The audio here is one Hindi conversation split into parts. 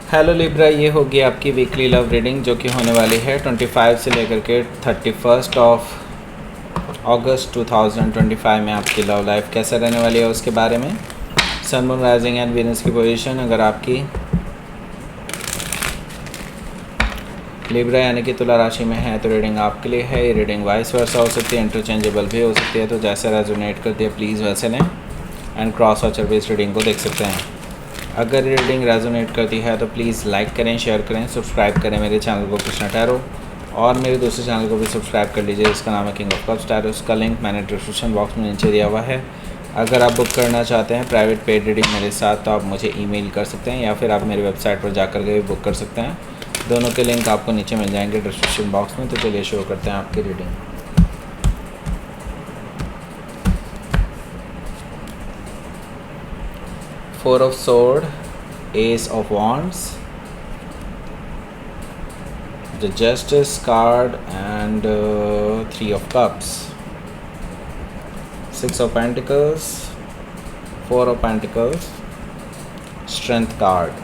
हेलो लिब्रा, ये होगी आपकी वीकली लव रीडिंग जो कि होने वाली है 25 से लेकर के 31 अगस्त 2025 में। आपकी लव लाइफ कैसे रहने वाली है उसके बारे में। सन, मून, राइजिंग एंड वीनस की पोजीशन अगर आपकी लिब्रा यानी कि तुला राशि में है तो रीडिंग आपके लिए है। ये रीडिंग वाइस वर्सा हो सकती है, इंटरचेंजेबल भी हो सकती है, तो जैसे रेजोनेट करती है प्लीज़ वैसे लें and cross watcher based reading को देख सकते हैं। अगर रीडिंग रेजोनेट करती है तो प्लीज़ लाइक करें, शेयर करें, सब्सक्राइब करें मेरे चैनल को कृष्णा टैरो, और मेरे दूसरे चैनल को भी सब्सक्राइब कर लीजिए जिसका नाम है किंग ऑफ कप्स टैरो। उसका लिंक मैंने डिस्क्रिप्शन बॉक्स में नीचे दिया हुआ है। अगर आप बुक करना चाहते हैं प्राइवेट पेड रीडिंग मेरे साथ तो आप मुझे ईमेल कर सकते हैं या फिर आप मेरी वेबसाइट पर जाकर के भी बुक कर सकते हैं। दोनों के लिंक आपको नीचे मिल जाएंगे डिस्क्रिप्शन बॉक्स में। तो चलिए शुरू करते हैं आपकी reading. Four of sword, Ace of Wands, the Justice card and Three of Cups, Six of Pentacles, Four of Pentacles, Strength card.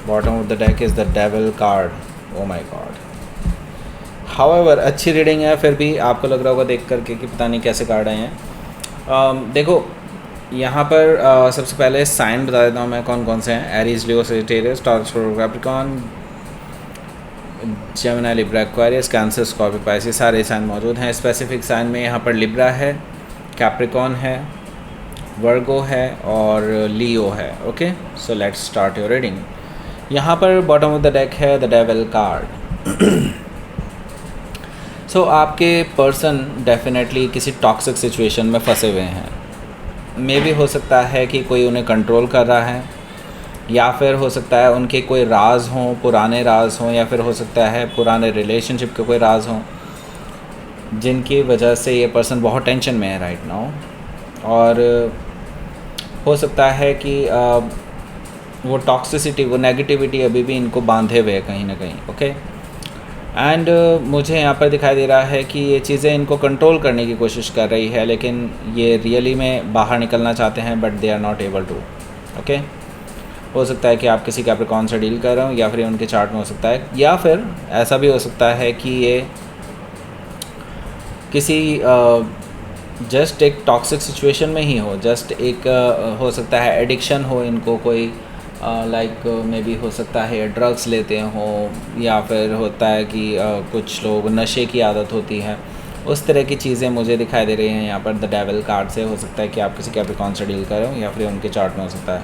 Bottom of the deck is the Devil card. Oh my God. However, अच्छी रीडिंग है, फिर भी आपको लग रहा होगा देख करके कि पता नहीं कैसे कार्ड आए हैं। देखो यहाँ पर सबसे पहले साइन बता देता हूँ मैं कौन कौन से हैं। Aries, Leo, Sagittarius, Taurus, Capricorn, Gemini, Libra, Aquarius, Cancer, Scorpio, Pisces, सारे साइन मौजूद हैं। स्पेसिफिक साइन में यहाँ पर लिब्रा है, कैप्रिकॉर्न है, वर्गो है और लियो है। Okay, so let's start your reading. यहाँ पर बॉटम ऑफ द डेक है द डेविल कार्ड। सो आपके पर्सन डेफिनेटली किसी टॉक्सिक सिचुएशन में फंसे हुए हैं। मे भी हो सकता है कि कोई उन्हें कंट्रोल कर रहा है, या फिर हो सकता है उनके कोई राज हों, पुराने राज हों, या फिर हो सकता है पुराने रिलेशनशिप के कोई राज हों जिनकी वजह से ये पर्सन बहुत टेंशन में है राइट नाउ। और हो सकता है कि वो टॉक्सिसिटी, वो नेगेटिविटी अभी भी इनको बांधे हुए है कहीं ना कहीं। ओके, एंड मुझे यहाँ पर दिखाई दे रहा है कि ये चीज़ें इनको कंट्रोल करने की कोशिश कर रही है, लेकिन ये रियली में बाहर निकलना चाहते हैं but they are not able to. Okay, हो सकता है कि आप किसी कैप्रिकॉर्न से डील कर रहे हो, या फिर उनके चार्ट में हो सकता है, या फिर ऐसा भी हो सकता है कि ये किसी जस्ट एक टॉक्सिक सिचुएशन में ही हो। जस्ट एक हो सकता है एडिक्शन हो इनको कोई, लाइक मे बी हो सकता है ड्रग्स लेते हो, या फिर होता है कि कुछ लोग नशे की आदत होती है। उस तरह की चीज़ें मुझे दिखाई दे रही हैं यहाँ पर द डेविल कार्ड से। हो सकता है कि आप किसी कैप्रिकॉर्न से डील करें या फिर उनके चार्ट में हो सकता है।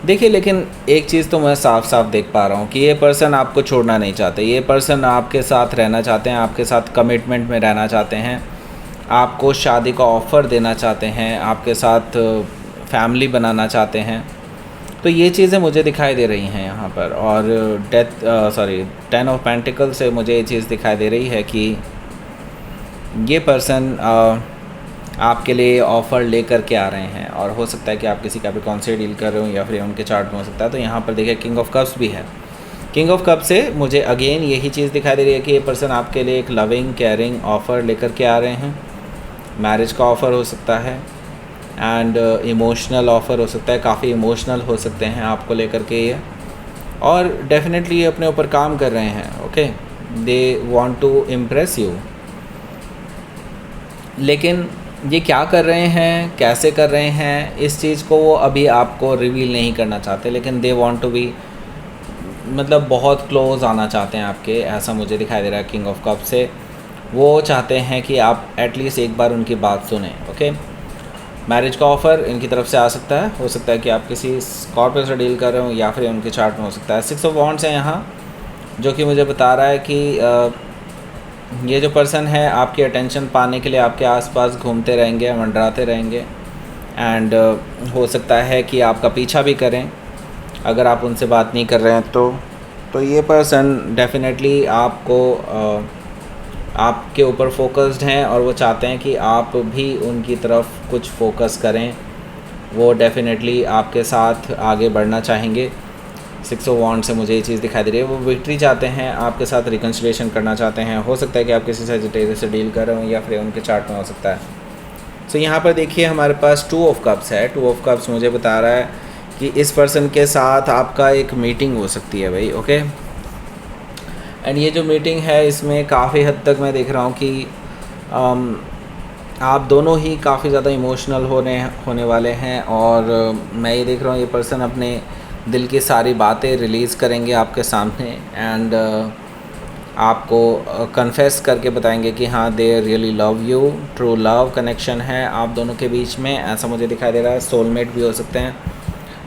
देखिए, लेकिन एक चीज़ तो मैं साफ साफ देख पा रहा हूँ कि ये पर्सन आपको छोड़ना नहीं चाहते। ये पर्सन आपके साथ रहना चाहते हैं, आपके साथ कमिटमेंट में रहना चाहते हैं, आपको शादी का ऑफ़र देना चाहते हैं, आपके साथ फैमिली बनाना चाहते हैं। तो ये चीज़ें मुझे दिखाई दे रही हैं यहाँ पर। और 10 ऑफ पेंटिकल से मुझे ये चीज़ दिखाई दे रही है कि ये पर्सन आपके लिए ऑफ़र लेकर के आ रहे हैं, और हो सकता है कि आप किसी कैप्रिकॉर्न से डील कर रहे हो या फिर उनके चार्ट में हो सकता है। तो यहाँ पर देखिए किंग ऑफ कप्स भी है। किंग ऑफ कप से मुझे अगेन यही चीज़ दिखाई दे रही है कि ये पर्सन आपके लिए एक लविंग केयरिंग ऑफ़र लेकर के आ रहे हैं। मैरिज का ऑफ़र हो सकता है एंड इमोशनल ऑफ़र हो सकता है, काफ़ी इमोशनल हो सकते हैं आपको लेकर के ये, और डेफिनेटली ये अपने ऊपर काम कर रहे हैं। Okay, they want to impress you, लेकिन ये क्या कर रहे हैं, कैसे कर रहे हैं, इस चीज़ को वो अभी आपको रिवील नहीं करना चाहते, लेकिन दे वांट टू बी, मतलब बहुत क्लोज आना चाहते हैं आपके, ऐसा मुझे दिखाई दे रहा है किंग ऑफ कप से। वो चाहते हैं कि आप एटलीस्ट एक बार उनकी बात सुने। ओके, मैरिज का ऑफ़र इनकी तरफ से आ सकता है। हो सकता है कि आप किसी स्कॉर्पियो से डील कर रहे हो या फिर उनके चार्ट में हो सकता है। 6 ऑफ वॉन्ड्स है यहाँ, जो कि मुझे बता रहा है कि ये जो पर्सन है आपकी अटेंशन पाने के लिए आपके आसपास घूमते रहेंगे, मंडराते रहेंगे, एंड हो सकता है कि आपका पीछा भी करें अगर आप उनसे बात नहीं कर रहे हैं तो ये पर्सन डेफिनेटली आपके ऊपर फोकस्ड हैं, और वो चाहते हैं कि आप भी उनकी तरफ कुछ फोकस करें। वो डेफिनेटली आपके साथ आगे बढ़ना चाहेंगे। 6 ऑफ वॉन्ड से मुझे ये चीज़ दिखाई दे रही है। वो विक्ट्री चाहते हैं, आपके साथ रिकन्सिलिएशन करना चाहते हैं। हो सकता है कि आप किसी सजिटेरियस से डील कर रहे हो या फिर उनके चार्ट में हो सकता है। सो यहाँ पर देखिए हमारे पास 2 ऑफ कप्स है। 2 ऑफ कप्स मुझे बता रहा है कि इस पर्सन के साथ आपका एक मीटिंग हो सकती है भाई, ओके। एंड ये जो मीटिंग है इसमें काफ़ी हद तक मैं देख रहा हूँ कि आप दोनों ही काफ़ी ज़्यादा इमोशनल होने वाले हैं, और मैं ये देख रहा हूँ ये पर्सन अपने दिल की सारी बातें रिलीज़ करेंगे आपके सामने, एंड आपको कन्फेस करके बताएंगे कि हाँ they really love you, true love connection है आप दोनों के बीच में, ऐसा मुझे दिखाई दे रहा है। सोलमेट भी हो सकते हैं।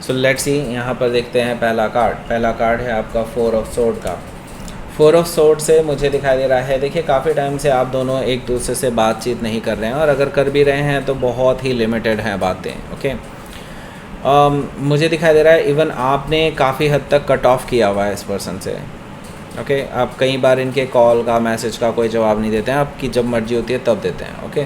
सो लेट्स सी, यहाँ पर देखते हैं पहला कार्ड है आपका 4 ऑफ सोर्ड का। 4 ऑफ सोर्ड से मुझे दिखाई दे रहा है, देखिए काफ़ी टाइम से आप दोनों एक दूसरे से बातचीत नहीं कर रहे हैं, और अगर कर भी रहे हैं तो बहुत ही लिमिटेड हैं बातें, ओके। मुझे दिखाई दे रहा है इवन आपने काफ़ी हद तक कट ऑफ किया हुआ है इस पर्सन से, ओके। आप कई बार इनके कॉल का, मैसेज का कोई जवाब नहीं देते हैं, आपकी जब मर्जी होती है तब देते हैं, ओके।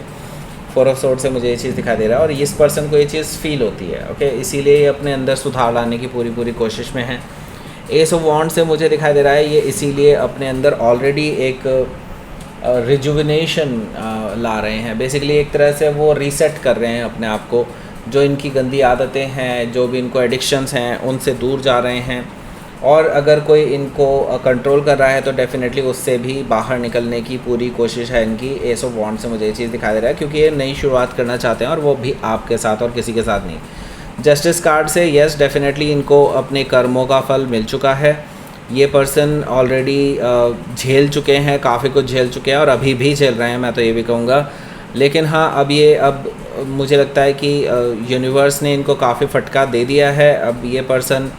4 ऑफ सोर्ड से मुझे ये चीज़ दिखाई दे रहा है, और इस पर्सन को ये चीज़ फील होती है, ओके। इसीलिए ये अपने अंदर सुधार लाने की पूरी कोशिश में है। एस ऑफ वॉन्ड से मुझे दिखाई दे रहा है ये इसीलिए अपने अंदर ऑलरेडी एक रिजुविनेशन ला रहे हैं। बेसिकली एक तरह से वो रीसेट कर रहे हैं अपने आप को, जो इनकी गंदी आदतें हैं, जो भी इनको एडिक्शंस हैं, उनसे दूर जा रहे हैं। और अगर कोई इनको कंट्रोल कर रहा है तो डेफिनेटली उससे भी बाहर निकलने की पूरी कोशिश है इनकी। एस ऑफ वॉन्ड से मुझे ये चीज़ दिखाई दे रहा है, क्योंकि ये नई शुरुआत करना चाहते हैं, और वो भी आपके साथ और किसी के साथ नहीं। जस्टिस कार्ड से यस डेफिनेटली इनको अपने कर्मों का फल मिल चुका है। ये पर्सन ऑलरेडी झेल चुके हैं, काफ़ी कुछ झेल चुके हैं, और अभी भी झेल रहे हैं, मैं तो ये भी कहूँगा। लेकिन हाँ, अब मुझे लगता है कि यूनिवर्स ने इनको काफ़ी फटका दे दिया है। अब ये पर्सन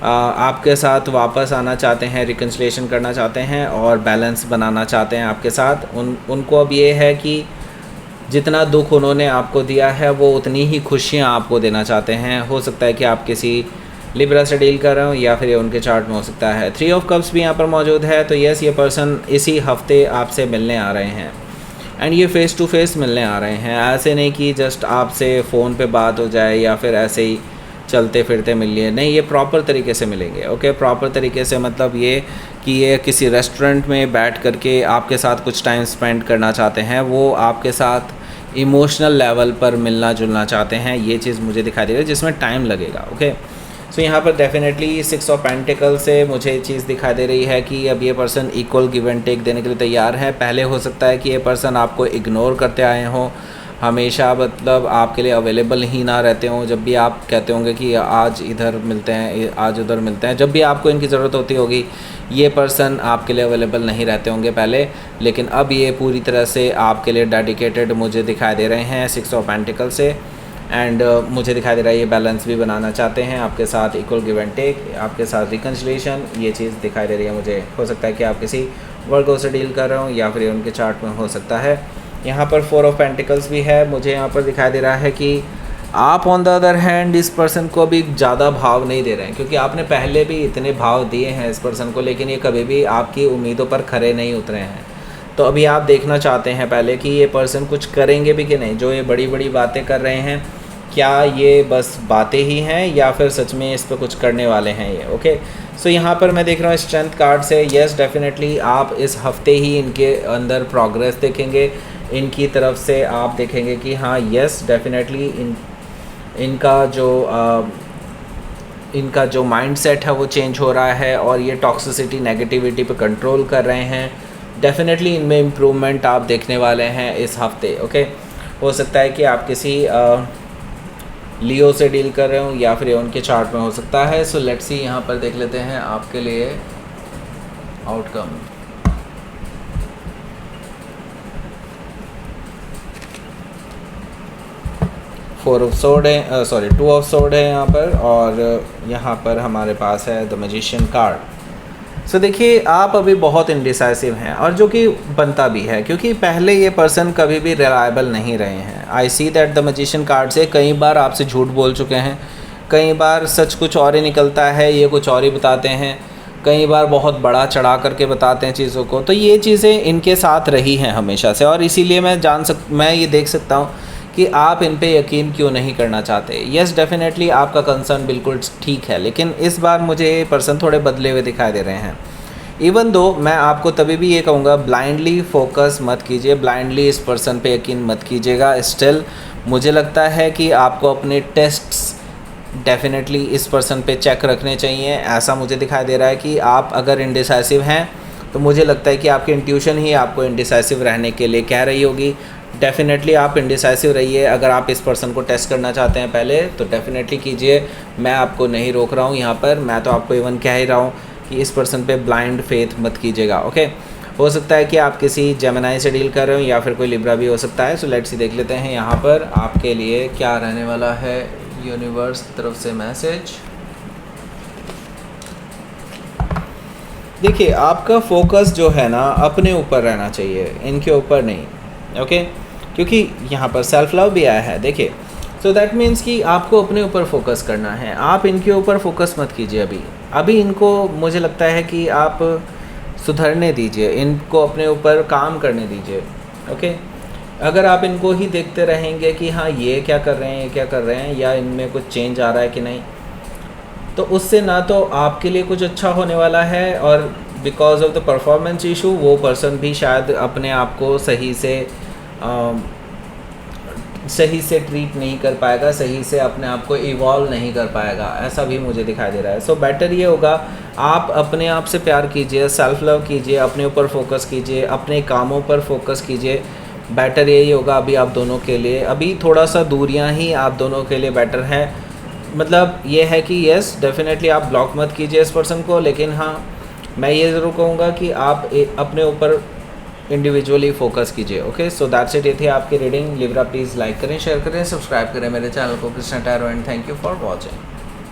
आपके साथ वापस आना चाहते हैं, रिकन्सिलिएशन करना चाहते हैं, और बैलेंस बनाना चाहते हैं आपके साथ। उनको अब ये है कि जितना दुख उन्होंने आपको दिया है वो उतनी ही खुशियाँ आपको देना चाहते हैं। हो सकता है कि आप किसी लिब्रा से डील कर रहे हो, या फिर ये उनके चार्ट में हो सकता है। 3 ऑफ कप्स भी यहाँ पर मौजूद है, तो यस ये पर्सन इसी हफ्ते आपसे मिलने आ रहे हैं, एंड ये फ़ेस टू फेस मिलने आ रहे हैं। ऐसे नहीं कि जस्ट आपसे फ़ोन पे बात हो जाए, या फिर ऐसे ही चलते फिरते मिल लिए, नहीं, ये प्रॉपर तरीके से मिलेंगे, ओके। प्रॉपर तरीके से मतलब ये कि ये किसी रेस्टोरेंट में बैठ करके आपके साथ कुछ टाइम स्पेंड करना चाहते हैं, वो आपके साथ इमोशनल लेवल पर मिलना जुलना चाहते हैं। ये चीज़ मुझे दिखाई दे रही है, जिसमें टाइम लगेगा, ओके। सो यहाँ पर डेफिनेटली 6 ऑफ पेंटिकल से मुझे ये चीज़ दिखाई दे रही है कि अब ये person equal give and take देने के लिए तैयार है। पहले हो सकता है कि ये पर्सन आपको इग्नोर करते आए हों, हमेशा मतलब आपके लिए अवेलेबल ही ना रहते हों। जब भी आप कहते होंगे कि आज इधर मिलते हैं, आज उधर मिलते हैं, जब भी आपको इनकी ज़रूरत होती होगी, ये पर्सन आपके लिए अवेलेबल नहीं रहते होंगे पहले। लेकिन अब ये पूरी तरह से आपके लिए डेडिकेटेड मुझे दिखाई दे रहे हैं 6 ऑफ पेंटिकल से। एंड मुझे दिखाई दे रहा है ये बैलेंस भी बनाना चाहते हैं आपके साथ, इक्वल गिव एंड टेक, आपके साथ रिकन्सिलिएशन, ये चीज़ दिखाई दे रही है मुझे। हो सकता है कि आप किसी वर्गो से डील कर रहे हो, या फिर ये उनके चार्ट में हो सकता है। यहाँ पर 4 ऑफ पेंटिकल्स भी है, मुझे यहाँ पर दिखाई दे रहा है कि आप ऑन द अदर हैंड इस पर्सन को अभी ज़्यादा भाव नहीं दे रहे हैं, क्योंकि आपने पहले भी इतने भाव दिए हैं इस पर्सन को, लेकिन ये कभी भी आपकी उम्मीदों पर खरे नहीं उतरे हैं। तो अभी आप देखना चाहते हैं पहले कि ये पर्सन कुछ करेंगे भी कि नहीं। जो ये बड़ी बड़ी बातें कर रहे हैं, क्या ये बस बातें ही हैं, या फिर सच में इस पर कुछ करने वाले हैं ये, ओके। सो यहाँ पर मैं देख रहा हूँ स्ट्रेंथ कार्ड से, यस डेफिनेटली आप इस हफ्ते ही इनके अंदर प्रोग्रेस देखेंगे, इनकी तरफ से आप देखेंगे कि हाँ यस डेफिनेटली इनका जो माइंडसेट है वो चेंज हो रहा है, और ये टॉक्सिसिटी नेगेटिविटी पे कंट्रोल कर रहे हैं। डेफिनेटली इनमें इम्प्रूवमेंट आप देखने वाले हैं इस हफ्ते, ओके। हो सकता है कि आप किसी लियो से डील कर रहे हो, या फिर उनके चार्ट में हो सकता है। सो लेट्स सी, यहाँ पर देख लेते हैं आपके लिए आउटकम। टू ऑफ सोर्ड है यहाँ पर, और यहाँ पर हमारे पास है द मैजिशियन कार्ड। सो देखिए आप अभी बहुत इंडिसाइसिव हैं, और जो कि बनता भी है, क्योंकि पहले ये पर्सन कभी भी रिलायबल नहीं रहे हैं। I see that the magician card से कई बार आपसे झूठ बोल चुके हैं, कई बार सच कुछ और ही निकलता है, ये कुछ और ही बताते हैं, कई बार बहुत बड़ा चढ़ा करके बताते हैं चीज़ों को। तो ये चीज़ें इनके साथ रही हैं हमेशा से, और इसीलिए मैं ये देख सकता हूँ कि आप इन पे यकीन क्यों नहीं करना चाहते। यस डेफिनेटली आपका कंसर्न बिल्कुल ठीक है, लेकिन इस बार मुझे ये पर्सन थोड़े बदले हुए दिखाई दे रहे हैं। इवन दो मैं आपको तभी भी ये कहूँगा, ब्लाइंडली फोकस मत कीजिए, ब्लाइंडली इस पर्सन पे यकीन मत कीजिएगा। स्टिल मुझे लगता है कि आपको अपने टेस्ट्स डेफिनेटली इस पर्सन पे चेक रखने चाहिए। ऐसा मुझे दिखाई दे रहा है कि आप अगर इंडिसाइसिव हैं तो मुझे लगता है कि आपकी इंट्यूशन ही आपको इंडिसाइसिव रहने के लिए कह रही होगी। डेफिनेटली आप इंडिसाइसिव रहिए। अगर आप इस पर्सन को टेस्ट करना चाहते हैं पहले तो डेफिनेटली कीजिए, मैं आपको नहीं रोक रहा हूँ यहाँ पर। मैं तो आपको इवन कह ही रहा हूँ कि इस पर्सन पे ब्लाइंड फेथ मत कीजिएगा। ओके, हो सकता है कि आप किसी जेमिनाई से डील कर रहे हो या फिर कोई लिब्रा भी हो सकता है। सो लेट्स सी, देख लेते हैं यहाँ पर आपके लिए क्या रहने वाला है यूनिवर्स की तरफ से मैसेज। देखिए, आपका फोकस जो है ना अपने ऊपर रहना चाहिए, इनके ऊपर नहीं। ओके, क्योंकि यहाँ पर सेल्फ लव भी आया है। देखिए, सो दैट मीन्स कि आपको अपने ऊपर फोकस करना है, आप इनके ऊपर फोकस मत कीजिए। अभी इनको मुझे लगता है कि आप सुधरने दीजिए, इनको अपने ऊपर काम करने दीजिए। ओके, अगर आप इनको ही देखते रहेंगे कि हाँ ये क्या कर रहे हैं, ये क्या कर रहे हैं, या इनमें कुछ चेंज आ रहा है कि नहीं, तो उससे ना तो आपके लिए कुछ अच्छा होने वाला है, और because of the performance issue वो पर्सन भी शायद अपने आप को सही से ट्रीट नहीं कर पाएगा, सही से अपने आप को इवॉल्व नहीं कर पाएगा, ऐसा भी मुझे दिखाई दे रहा है। सो बेटर ये होगा, आप अपने आप से प्यार कीजिए, सेल्फ लव कीजिए, अपने ऊपर फोकस कीजिए, अपने कामों पर फोकस कीजिए। बेटर यही होगा अभी आप दोनों के लिए। अभी थोड़ा सा दूरियां ही आप दोनों के लिए बेटर है। मतलब ये है कि येस, डेफिनेटली आप ब्लॉक मत कीजिए इस पर्सन को, लेकिन हाँ मैं ये ज़रूर कहूँगा कि आप अपने ऊपर इंडिविजुअली फोकस कीजिए। Okay, so that's it. ये थी आपकी रीडिंग। लिब्रा प्लीज़ लाइक करें, शेयर करें, सब्सक्राइब करें मेरे चैनल को Krishna tarot, and thank you for watching.